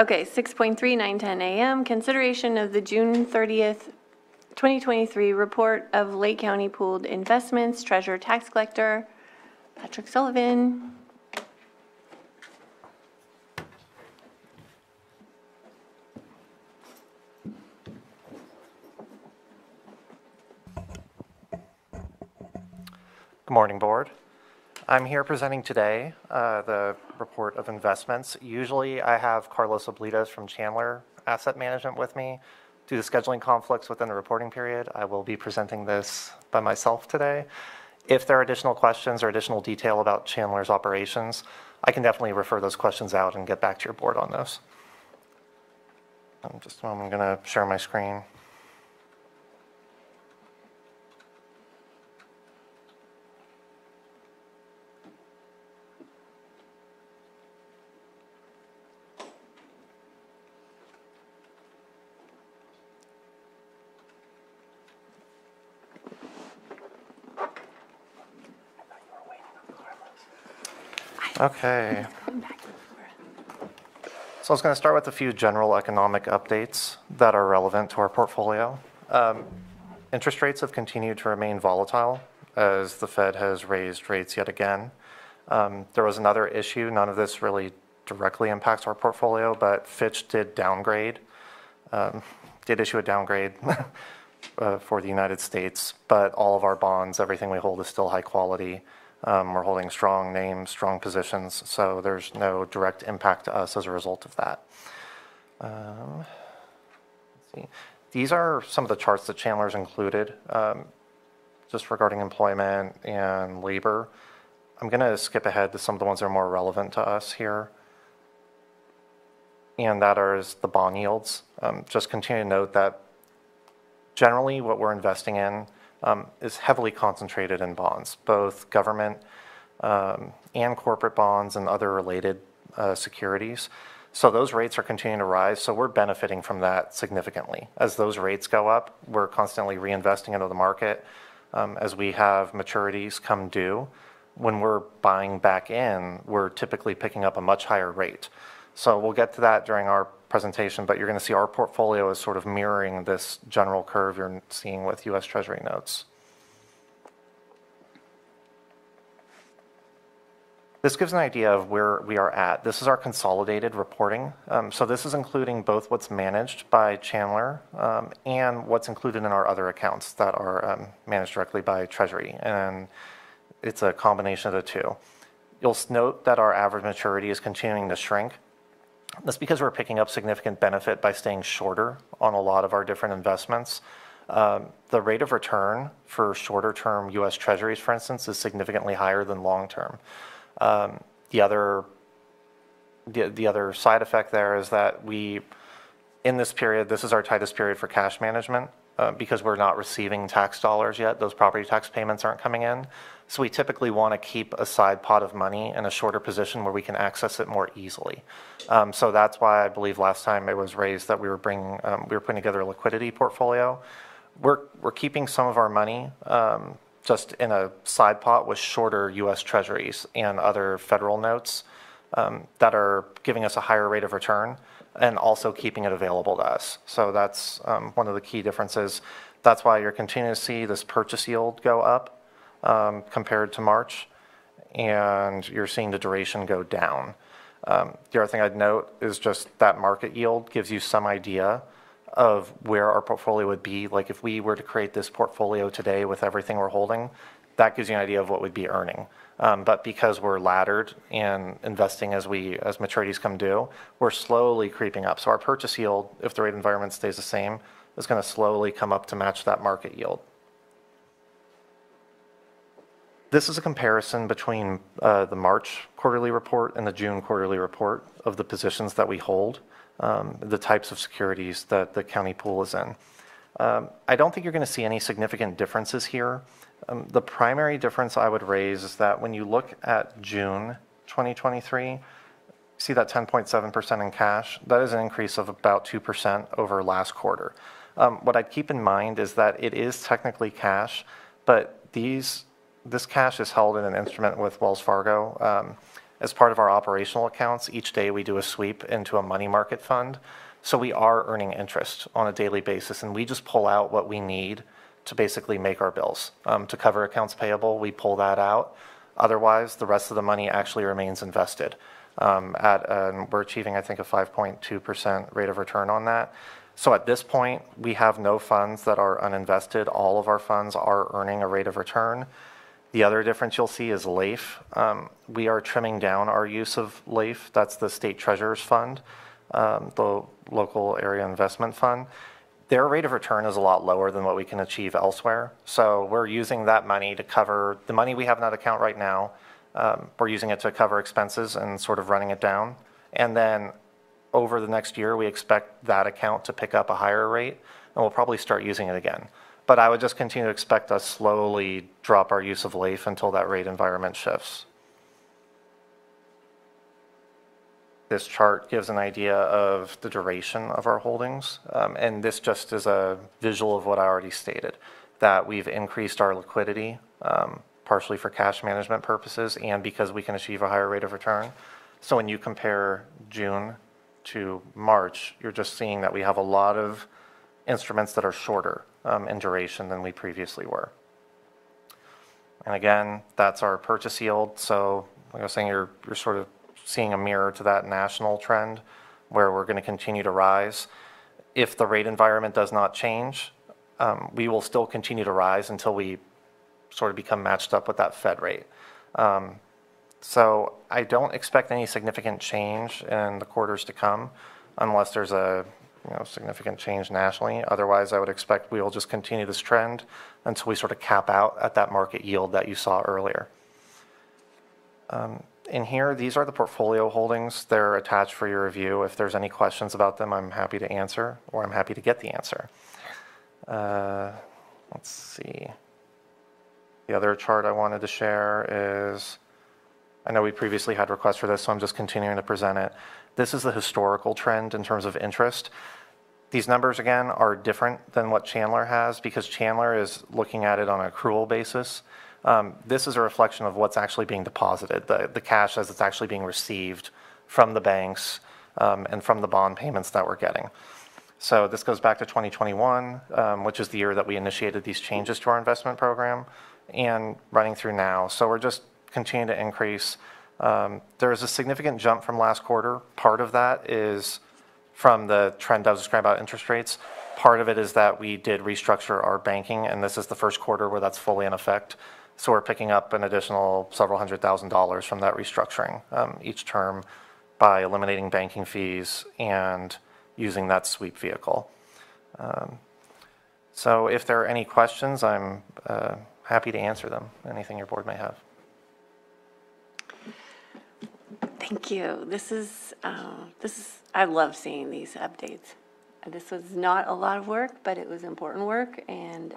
Okay, 6.3, 9:10 a.m., consideration of the June 30th, 2023 report of Lake County Pooled Investments, Treasurer Tax Collector, Patrick Sullivan. Good morning, Board. I'm here presenting today the report of investments. Usually I have Carlos Oblitas from Chandler Asset Management with me. Due to scheduling conflicts within the reporting period, I will be presenting this by myself today. If there are additional questions or additional detail about Chandler's operations, I can definitely refer those questions out and get back to your board on those. Just a moment, I'm going to share my screen. Okay. So I was going to start with a few general economic updates that are relevant to our portfolio. Interest rates have continued to remain volatile as the Fed has raised rates yet again. There was another issue. None of this really directly impacts our portfolio, but Fitch did issue a downgrade for the United States, but all of our bonds, everything we hold is still high quality. We're holding strong names, strong positions, so there's no direct impact to us as a result of that. Let's see. These are some of the charts that Chandler's included, just regarding employment and labor. I'm going to skip ahead to some of the ones that are more relevant to us here. And that is the bond yields. Just continue to note that generally what we're investing in is heavily concentrated in bonds, both government and corporate bonds and other related securities. So those rates are continuing to rise, so we're benefiting from that significantly. As those rates go up, we're constantly reinvesting into the market. As we have maturities come due, when we're buying back in, we're typically picking up a much higher rate. So we'll get to that during our presentation, but you're going to see our portfolio is sort of mirroring this general curve you're seeing with U.S. Treasury notes. This gives an idea of where we are at. This is our consolidated reporting. So this is including both what's managed by Chandler and what's included in our other accounts that are managed directly by Treasury. And it's a combination of the two. You'll note that our average maturity is continuing to shrink. That's because we're picking up significant benefit by staying shorter on a lot of our different investments. The rate of return for shorter term U.S. Treasuries, for instance, is significantly higher than long term. The other side effect there is that in this period, this is our tightest period for cash management because we're not receiving tax dollars yet. Those property tax payments aren't coming in. So we typically want to keep a side pot of money in a shorter position where we can access it more easily. So that's why I believe last time it was raised that we were putting together a liquidity portfolio. We're keeping some of our money just in a side pot with shorter U.S. Treasuries and other federal notes that are giving us a higher rate of return and also keeping it available to us. So that's one of the key differences. That's why you're continuing to see this purchase yield go up compared to March, and you're seeing the duration go down. The other thing I'd note is just that market yield gives you some idea of where our portfolio would be. Like if we were to create this portfolio today with everything we're holding, that gives you an idea of what we'd be earning. But because we're laddered and investing as maturities come due, we're slowly creeping up. So our purchase yield, if the rate environment stays the same, is going to slowly come up to match that market yield. This is a comparison between the March quarterly report and the June quarterly report of the positions that we hold, the types of securities that the county pool is in. I don't think you're going to see any significant differences here. The primary difference I would raise is that when you look at June 2023, see that 10.7% in cash, that is an increase of about 2% over last quarter. What I'd keep in mind is that it is technically cash, but this cash is held in an instrument with Wells Fargo. as part of our operational accounts, each day we do a sweep into a money market fund. So we are earning interest on a daily basis, and we just pull out what we need to basically make our bills. To cover accounts payable, we pull that out. Otherwise, the rest of the money actually remains invested. We're achieving, I think, a 5.2% rate of return on that. So at this point, we have no funds that are uninvested. All of our funds are earning a rate of return. The other difference you'll see is LAIF. We are trimming down our use of LAIF. That's the State Treasurer's Fund, the Local Area Investment Fund. Their rate of return is a lot lower than what we can achieve elsewhere. So we're using that money to cover the money we have in that account right now. We're using it to cover expenses and sort of running it down. And then over the next year, we expect that account to pick up a higher rate, and we'll probably start using it again. But I would just continue to expect us slowly drop our use of LAIF until that rate environment shifts. This chart gives an idea of the duration of our holdings, and this just is a visual of what I already stated, that we've increased our liquidity, partially for cash management purposes and because we can achieve a higher rate of return. So when you compare June to March, you're just seeing that we have a lot of instruments that are shorter in duration than we previously were. And again, that's our purchase yield. So like I was saying, you're sort of seeing a mirror to that national trend where we're going to continue to rise. If the rate environment does not change, we will still continue to rise until we sort of become matched up with that Fed rate. So I don't expect any significant change in the quarters to come unless there's a significant change nationally. Otherwise, I would expect we will just continue this trend until we sort of cap out at that market yield that you saw earlier. In here, these are the portfolio holdings. They're attached for your review. If there's any questions about them, I'm happy to answer, or I'm happy to get the answer. Let's see. The other chart I wanted to share is, I know we previously had requests for this, so I'm just continuing to present it. This is the historical trend in terms of interest. These numbers, again, are different than what Chandler has because Chandler is looking at it on an accrual basis. This is a reflection of what's actually being deposited, the cash as it's actually being received from the banks and from the bond payments that we're getting. So this goes back to 2021, which is the year that we initiated these changes to our investment program, and running through now. So we're just continuing to increase. There is a significant jump from last quarter. Part of that is from the trend I was describing about interest rates. Part of it is that we did restructure our banking, and this is the first quarter where that's fully in effect. So we're picking up an additional several $100,000 from that restructuring each term by eliminating banking fees and using that sweep vehicle. So if there are any questions, I'm happy to answer them, anything your board may have. Thank you. I love seeing these updates. This was not a lot of work, but it was important work, and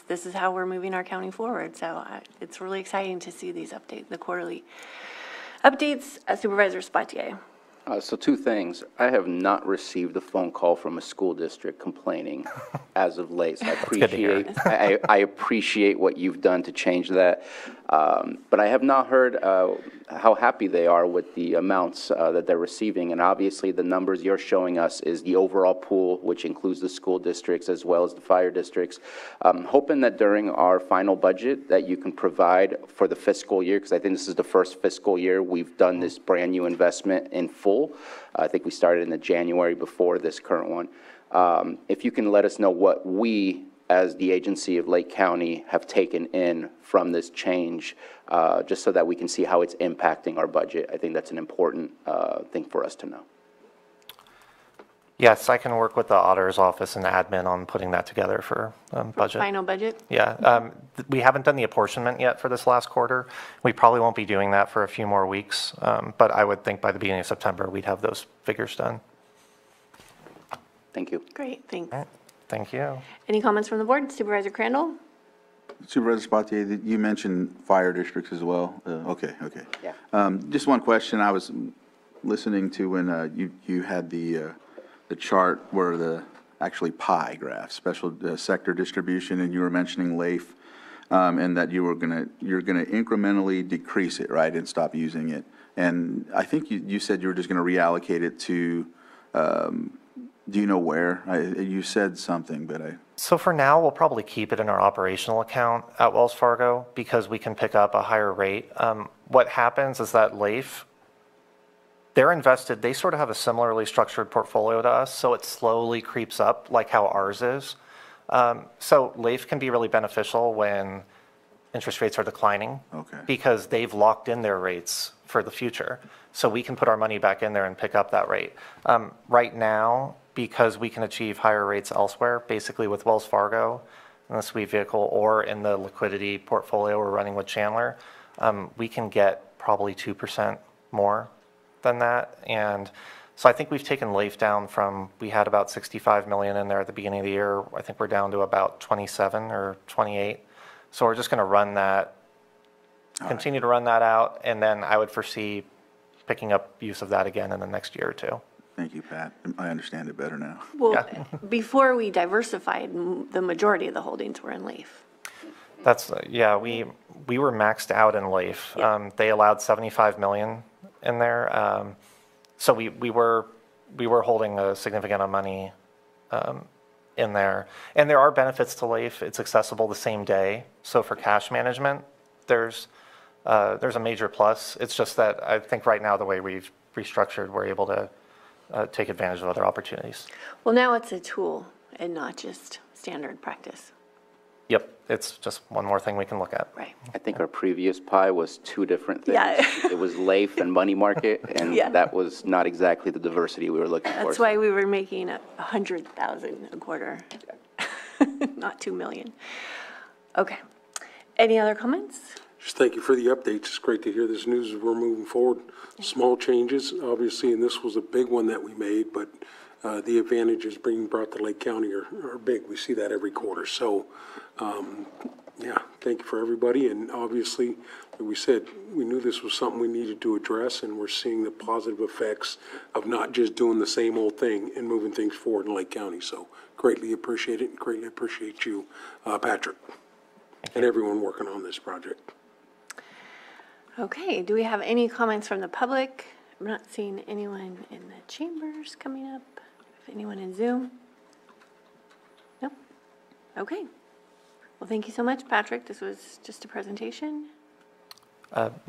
this is how we're moving our county forward. So it's really exciting to see these updates, the quarterly updates. Supervisor Spatier. So two things. I have not received a phone call from a school district complaining as of late. So I appreciate what you've done to change that. But I have not heard how happy they are with the amounts that they're receiving. And obviously the numbers you're showing us is the overall pool, which includes the school districts as well as the fire districts. Hoping that during our final budget that you can provide for the fiscal year, because I think this is the first fiscal year we've done this brand new investment in full. I think we started in the January before this current one. If you can let us know what we, as the agency of Lake County, have taken in from this change, just so that we can see how it's impacting our budget. I think that's an important thing for us to know. Yes, I can work with the auditor's office and admin on putting that together for budget. Final budget? Yeah, we haven't done the apportionment yet for this last quarter. We probably won't be doing that for a few more weeks, but I would think by the beginning of September we'd have those figures done. Thank you. Great, thanks. All right. Thank you. Any comments from the board? Supervisor Crandall? Supervisor Spatier, you mentioned fire districts as well. Okay. Yeah. Just one question. I was listening to when you had the chart where the actually pie graph, special sector distribution, and you were mentioning LAIF. and that you're gonna incrementally decrease it, right, and stop using it. And I think you said you were just gonna reallocate it to, do you know where? You said something, but So for now, we'll probably keep it in our operational account at Wells Fargo because we can pick up a higher rate. What happens is that LAIF, they're invested, they sort of have a similarly structured portfolio to us, so it slowly creeps up like how ours is. So LAIF can be really beneficial when interest rates are declining. Okay. Because they've locked in their rates for the future. So we can put our money back in there and pick up that rate. Right now, because we can achieve higher rates elsewhere, basically with Wells Fargo in the sweep vehicle or in the liquidity portfolio we're running with Chandler, we can get probably 2% more than that. And so I think we've taken LAIF down from, we had about 65 million in there at the beginning of the year. I think we're down to about 27 or 28. So we're just going to run that, continue to run that out, and then I would foresee picking up use of that again in the next year or two. thank you, Pat. I understand it better now. Well, before we diversified, the majority of the holdings were in LAIF. That's, yeah, we were maxed out in LAIF. Yeah. They allowed 75 million in there. So we were holding a significant amount of money in there. And there are benefits to LAIF. It's accessible the same day. So for cash management, there's a major plus. It's just that I think right now the way we've restructured, we're able to take advantage of other opportunities. Well, now it's a tool and not just standard practice. Yep, it's just one more thing we can look at. Right. I think our previous pie was two different things. Yeah. It was LAIF and money market, and Yeah. that was not exactly the diversity we were looking for. That's why we were making 100,000 a quarter, not 2 million. Okay. Any other comments? Just thank you for the updates. It's great to hear this news as we're moving forward. Small changes, obviously, and this was a big one that we made, but the advantages being brought to Lake County are big. We see that every quarter. So, yeah, thank you for everybody. And obviously, like we said, we knew this was something we needed to address, and we're seeing the positive effects of not just doing the same old thing and moving things forward in Lake County. So greatly appreciate it and greatly appreciate you, Patrick, and everyone working on this project. Okay, do we have any comments from the public? I'm not seeing anyone in the chambers coming up. If anyone in Zoom? Nope. Okay. Well, thank you so much, Patrick. This was just a presentation.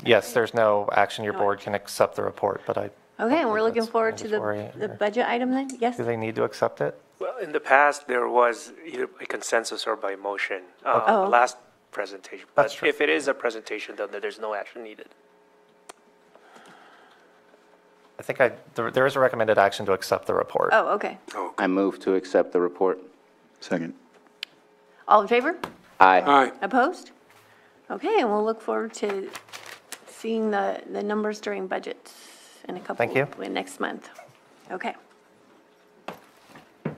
Yes, there's no action. Your board can accept the report, but I. Okay, and we're looking that's forward to mandatory, the or- budget item then? Yes? Do they need to accept it? Well, in the past, there was either a consensus or by motion, Oh. last presentation. That's But true. if it is a presentation, then there's no action needed. I think there is a recommended action to accept the report. Oh, okay. I move to accept the report. Second. All in favor? Aye. Aye. Opposed? Okay, and we'll look forward to seeing the numbers during budgets in a couple. Thank you. Next month. Okay.